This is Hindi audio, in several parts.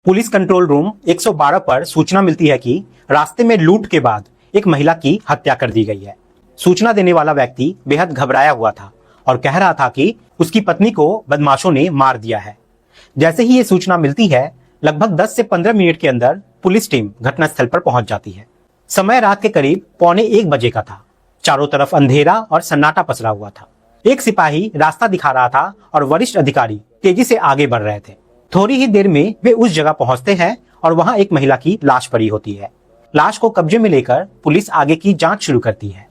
पुलिस कंट्रोल रूम 112 पर सूचना मिलती है कि रास्ते में लूट के बाद एक महिला की हत्या कर दी गई है। सूचना देने वाला व्यक्ति बेहद घबराया हुआ था और कह रहा था कि उसकी पत्नी को बदमाशों ने मार दिया है। जैसे ही ये सूचना मिलती है, लगभग 10 से 15 मिनट के अंदर पुलिस टीम घटनास्थल पर पहुंच जाती है। समय रात के करीब 12:45 बजे का था। चारों तरफ अंधेरा और सन्नाटा पसरा हुआ था। एक सिपाही रास्ता दिखा रहा था और वरिष्ठ अधिकारी तेजी से आगे बढ़ रहे थे। थोड़ी ही देर में वे उस जगह पहुंचते हैं और वहां एक महिला की लाश पड़ी होती है। लाश को कब्जे में लेकर पुलिस आगे की जांच शुरू करती है।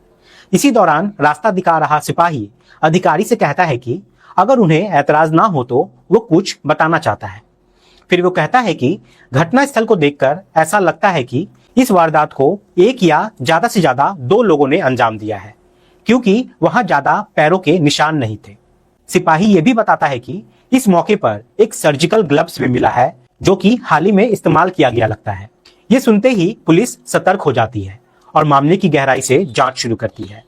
इसी दौरान रास्ता दिखा रहा सिपाही अधिकारी से कहता है कि अगर उन्हें ऐतराज ना हो तो वो कुछ बताना चाहता है। फिर वो कहता है कि घटनास्थल को देखकर ऐसा लगता है कि इस वारदात को एक या ज्यादा से ज्यादा 2 लोगों ने अंजाम दिया है, क्योंकि वहां ज्यादा पैरों के निशान नहीं थे। सिपाही ये भी बताता है कि इस मौके पर एक सर्जिकल ग्लव्स भी मिला है, जो कि हाल ही में इस्तेमाल किया गया लगता है। ये सुनते ही पुलिस सतर्क हो जाती है और मामले की गहराई से जांच शुरू करती है।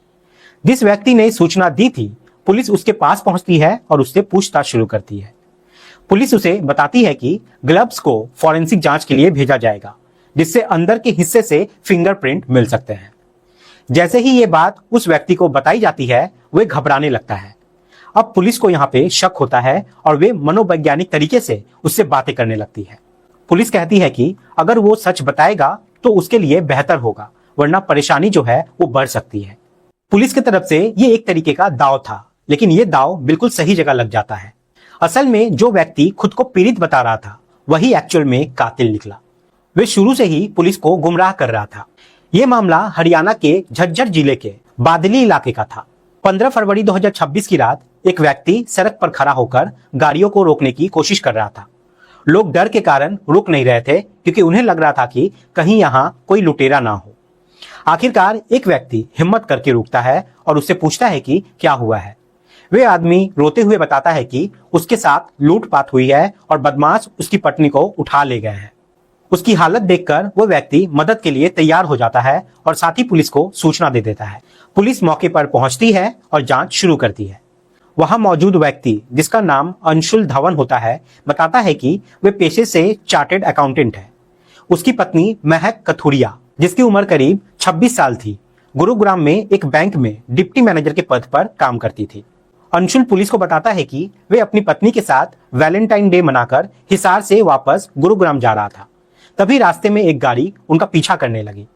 जिस व्यक्ति ने सूचना दी थी, पुलिस उसके पास पहुंचती है और उससे पूछताछ शुरू करती है। पुलिस उसे बताती है कि ग्लव्स को फॉरेंसिक जांच के लिए भेजा जाएगा, जिससे अंदर के हिस्से से फिंगरप्रिंट मिल सकते हैं। जैसे ही ये बात उस व्यक्ति को बताई जाती है, वह घबराने लगता है। अब पुलिस को यहाँ पे शक होता है और वे मनोवैज्ञानिक तरीके से उससे बातें करने लगती है। पुलिस कहती है कि अगर वो सच बताएगा तो उसके लिए बेहतर होगा, वरना परेशानी जो है वो बढ़ सकती है। पुलिस की तरफ से ये एक तरीके का दाव था, लेकिन ये दाव बिल्कुल सही जगह लग जाता है। असल में जो व्यक्ति खुद को पीड़ित बता रहा था, वही एक्चुअल में कातिल निकला। वे शुरू से ही पुलिस को गुमराह कर रहा था। ये मामला हरियाणा के झज्जर जिले के बादली इलाके का था। 15 फरवरी 2026 की रात एक व्यक्ति सड़क पर खड़ा होकर गाड़ियों को रोकने की कोशिश कर रहा था। लोग डर के कारण रुक नहीं रहे थे, क्योंकि उन्हें लग रहा था कि कहीं यहाँ कोई लुटेरा ना हो। आखिरकार एक व्यक्ति हिम्मत करके रुकता है और उससे पूछता है कि क्या हुआ है। वे आदमी रोते हुए बताता है कि उसके साथ लूटपाट हुई है और बदमाश उसकी पत्नी को उठा ले गए हैं। उसकी हालत देखकर वो व्यक्ति मदद के लिए तैयार हो जाता है और साथ ही पुलिस को सूचना दे देता है। पुलिस मौके पर पहुंचती है और जांच शुरू करती है। वहां मौजूद व्यक्ति, जिसका नाम अंशुल धवन होता है, बताता है कि वे पेशे से चार्टेड अकाउंटेंट है। उसकी पत्नी महक कथुरिया, जिसकी उम्र करीब 26 साल थी, गुरुग्राम में एक बैंक में डिप्टी मैनेजर के पद पर काम करती थी। अंशुल पुलिस को बताता है कि वे अपनी पत्नी के साथ वैलेंटाइन डे मनाकर हिसार से वापस गुरुग्राम जा रहा था। तभी रास्ते में एक गाड़ी उनका पीछा करने लगी।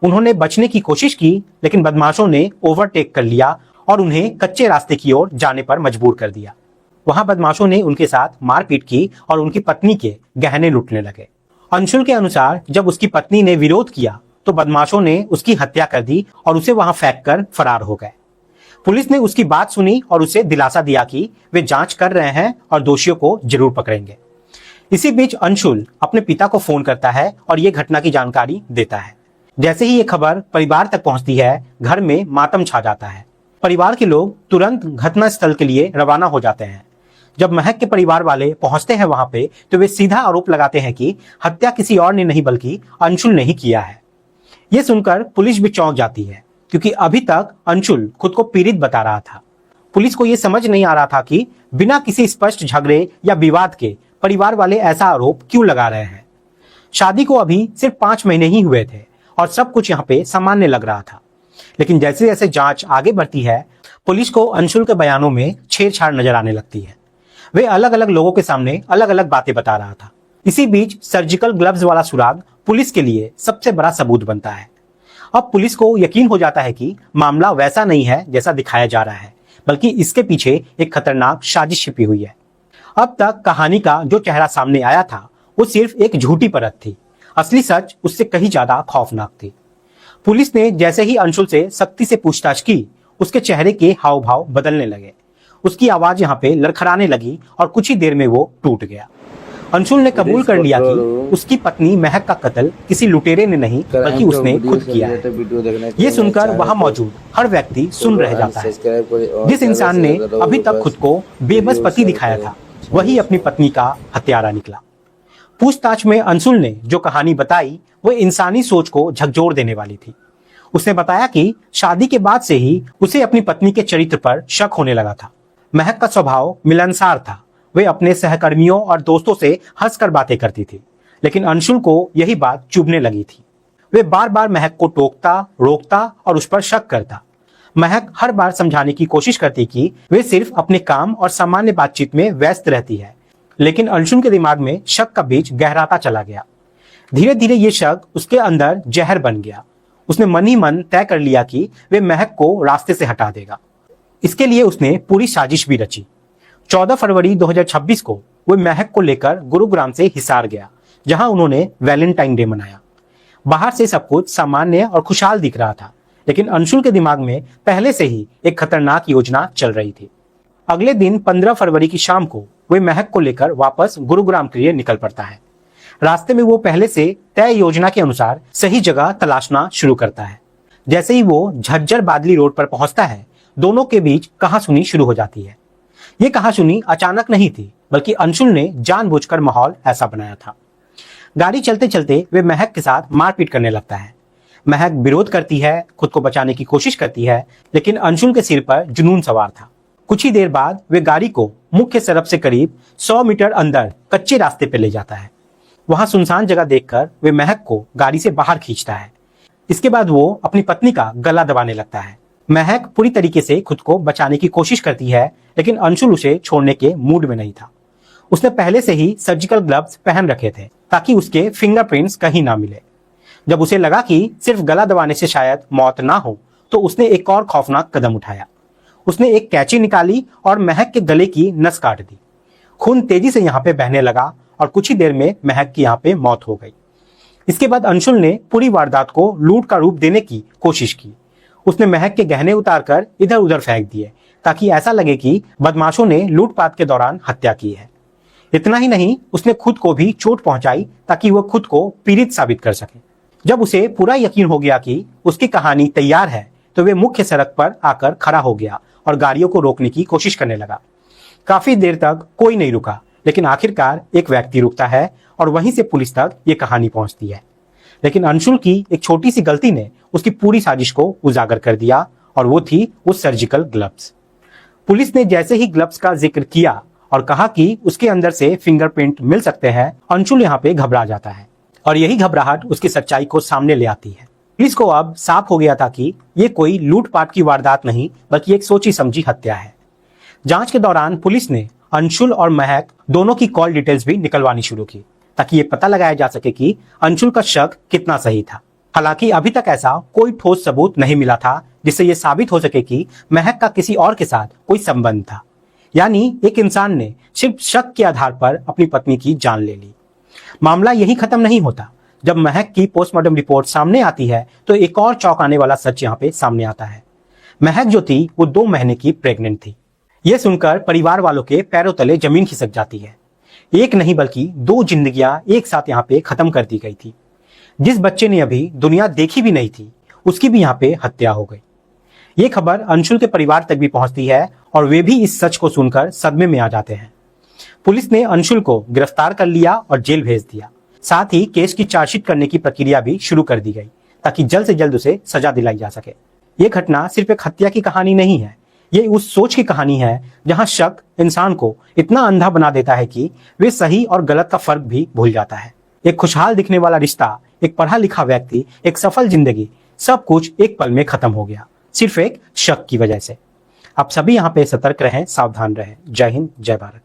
उन्होंने बचने की कोशिश की, लेकिन बदमाशों ने ओवरटेक कर लिया और उन्हें कच्चे रास्ते की ओर जाने पर मजबूर कर दिया। वहां बदमाशों ने उनके साथ मारपीट की और उनकी पत्नी के गहने लूटने लगे। अंशुल के अनुसार जब उसकी पत्नी ने विरोध किया तो बदमाशों ने उसकी हत्या कर दी और उसे वहां फेंक कर फरार हो गए। पुलिस ने उसकी बात सुनी और उसे दिलासा दिया कि वे जांच कर रहे हैं और दोषियों को जरूर पकड़ेंगे। इसी बीच अंशुल अपने पिता को फोन करता है और ये घटना की जानकारी देता है। जैसे ही ये खबर परिवार तक पहुंचती है, घर में मातम छा जाता है। परिवार के लोग तुरंत घटनास्थल के लिए रवाना हो जाते हैं। जब महक के परिवार वाले पहुंचते हैं वहां पे, तो वे सीधा आरोप लगाते हैं कि हत्या किसी और ने नहीं बल्कि अंशुल ने ही किया है। ये सुनकर पुलिस भी चौंक जाती है, क्योंकि अभी तक अंशुल खुद को पीड़ित बता रहा था। पुलिस को यह समझ नहीं आ रहा था कि बिना किसी स्पष्ट झगड़े या विवाद के परिवार वाले ऐसा आरोप क्यों लगा रहे हैं। शादी को अभी सिर्फ 5 महीने ही हुए थे और सब कुछ यहाँ पे सामान्य लग रहा था। लेकिन जैसे जैसे जांच आगे बढ़ती है, पुलिस को अंशुल के बयानों में छेड़छाड़ नजर आने लगती है। वे अलग अलग लोगों के सामने अलग अलग बातें बता रहा था। इसी बीच सर्जिकल ग्लव्स वाला सुराग पुलिस के लिए सबसे बड़ा सबूत बनता है। अब पुलिस को यकीन हो जाता है कि मामला वैसा नहीं है जैसा दिखाया जा रहा है, बल्कि इसके पीछे एक खतरनाक साजिश छिपी हुई है। अब तक कहानी का जो चेहरा सामने आया था, वो सिर्फ एक झूठी परत थी। असली सच उससे कहीं ज्यादा खौफनाक थी। पुलिस ने जैसे ही अंशुल से सख्ती से पूछताछ की, उसके चेहरे के हाव भाव बदलने लगे। उसकी आवाज यहाँ पे लड़खड़ाने लगी और कुछ ही देर में वो टूट गया। अंशुल ने कबूल कर लिया कि उसकी पत्नी महक का कत्ल किसी लुटेरे ने नहीं बल्कि उसने खुद किया है। ये सुनकर वहां मौजूद हर व्यक्ति सुन रह जाता है। जिस इंसान ने अभी तक खुद को बेबस पति दिखाया था, वही अपनी पत्नी का हत्यारा निकला। पूछताछ में अंशुल ने जो कहानी बताई, वो इंसानी सोच को झकझोर देने वाली थी। उसने बताया कि शादी के बाद से ही उसे अपनी पत्नी के चरित्र पर शक होने लगा था। महक का स्वभाव मिलनसार था। वे अपने सहकर्मियों और दोस्तों से हंसकर बातें करती थी, लेकिन अंशुल को यही बात चुभने लगी थी। वे बार बार महक को टोकता, रोकता और उस पर शक करता। महक हर बार समझाने की कोशिश करती कि वे सिर्फ अपने काम और सामान्य बातचीत में व्यस्त रहती है, लेकिन अंशुल के दिमाग में शक का बीज गहराता चला गया। धीरे धीरे ये शक उसके अंदर जहर बन गया। उसने मन ही मन तय कर लिया कि वे महक को रास्ते से हटा देगा। इसके लिए उसने पूरी साजिश भी रची। 14 फरवरी 2026 को वो महक को लेकर गुरुग्राम से हिसार गया, जहां उन्होंने वैलेंटाइन डे मनाया। बाहर से सब कुछ सामान्य और खुशहाल दिख रहा था, लेकिन अंशुल के दिमाग में पहले से ही एक खतरनाक योजना चल रही थी। अगले दिन 15 फरवरी की शाम को वे महक को लेकर वापस गुरुग्राम के लिए निकल पड़ता है। रास्ते में वो पहले से तय योजना के अनुसार सही जगह तलाशना शुरू करता है। जैसे ही वो झज्जर बादली रोड पर पहुंचता है, दोनों के बीच कहासुनी शुरू हो जाती है। ये कहासुनी अचानक नहीं थी, बल्कि अंशुल ने जानबूझकर माहौल ऐसा बनाया था। गाड़ी चलते चलते वे महक के साथ मारपीट करने लगता है। महक विरोध करती है, खुद को बचाने की कोशिश करती है, लेकिन अंशुल के सिर पर जुनून सवार था। कुछ ही देर बाद वे गाड़ी को मुख्य सड़क से करीब 100 मीटर अंदर कच्चे रास्ते पर ले जाता है। वहां सुनसान जगह देखकर वे महक को गाड़ी से बाहर खींचता है। इसके बाद वो अपनी पत्नी का गला दबाने लगता है। महक पूरी तरीके से खुद को बचाने की कोशिश करती है, लेकिन अंशुल उसे छोड़ने के मूड में नहीं था। उसने पहले से ही सर्जिकल ग्लव्स पहन रखे थे ताकि उसके फिंगरप्रिंट्स कहीं ना मिले। जब उसे लगा कि सिर्फ गला दबाने से शायद मौत ना हो, तो उसने एक और खौफनाक कदम उठाया। उसने एक कैंची निकाली और महक के गले की नस काट दी। खून तेजी से यहाँ पे बहने लगा और कुछ ही देर में महक की यहाँ पे मौत हो गई। इसके बाद अंशुल ने पूरी वारदात को लूट का रूप देने की कोशिश की। उसने महक के गहने उतारकर इधर उधर फेंक दिए ताकि ऐसा लगे कि बदमाशों ने लूटपाट के दौरान हत्या की है। इतना ही नहीं, उसने खुद को भी चोट पहुंचाई ताकि वह खुद को पीड़ित साबित कर सके। जब उसे पूरा यकीन हो गया कि उसकी कहानी तैयार है, तो वे मुख्य सड़क पर आकर खड़ा हो गया और गाड़ियों को रोकने की कोशिश करने लगा। काफी देर तक कोई नहीं रुका, लेकिन आखिरकार एक व्यक्ति रुकता है और वहीं से पुलिस तक ये कहानी पहुंचती है। लेकिन अंशुल की एक छोटी सी गलती ने उसकी पूरी साजिश को उजागर कर दिया, और वो थी वो सर्जिकल ग्लव्स। पुलिस ने जैसे ही ग्लव्स का जिक्र किया और कहा कि उसके अंदर से फिंगरप्रिंट मिल सकते हैं, अंशुल यहाँ पे घबरा जाता है और यही घबराहट उसकी सच्चाई को सामने ले आती है। पुलिस को अब साफ हो गया था कि ये कोई लूटपाट की वारदात नहीं, बल्कि एक सोची समझी हत्या है। जांच के दौरान पुलिस ने अंशुल और महक दोनों की कॉल डिटेल्स भी निकलवानी शुरू की, ताकि ये पता लगाया जा सके कि अंशुल का शक कितना सही था। हालांकि अभी तक ऐसा कोई ठोस सबूत नहीं मिला था जिससे यह साबित हो सके कि महक का किसी और के साथ कोई संबंध था। यानी एक इंसान ने सिर्फ शक के आधार पर अपनी पत्नी की जान ले ली। मामला यही खत्म नहीं होता। जब महक की पोस्टमार्टम रिपोर्ट सामने आती है, तो एक और चौंकाने वाला सच यहाँ पे सामने आता है। महक जो थी वो 2 महीने की प्रेग्नेंट थी। यह सुनकर परिवार वालों के पैरों तले जमीन खिसक जाती है। एक नहीं बल्कि 2 जिंदगियां एक साथ यहाँ पे खत्म कर दी गई थी। जिस बच्चे ने अभी दुनिया देखी भी नहीं थी, उसकी भी यहाँ पे हत्या हो गई। ये खबर अंशुल के परिवार तक भी पहुंचती है और वे भी इस सच को सुनकर सदमे में आ जाते हैं। पुलिस ने अंशुल को गिरफ्तार कर लिया और जेल भेज दिया। साथ ही केस की चार्जशीट करने की प्रक्रिया भी शुरू कर दी गई, ताकि जल्द से जल्द उसे सजा दिलाई जा सके। ये घटना सिर्फ एक हत्या की कहानी नहीं है, ये उस सोच की कहानी है जहां शक इंसान को इतना अंधा बना देता है कि वे सही और गलत का फर्क भी भूल जाता है। एक खुशहाल दिखने वाला रिश्ता, एक पढ़ा लिखा व्यक्ति, एक सफल जिंदगी, सब कुछ एक पल में खत्म हो गया, सिर्फ एक शक की वजह से। आप सभी यहाँ पे सतर्क रहें, सावधान रहें। जय हिंद, जय भारत।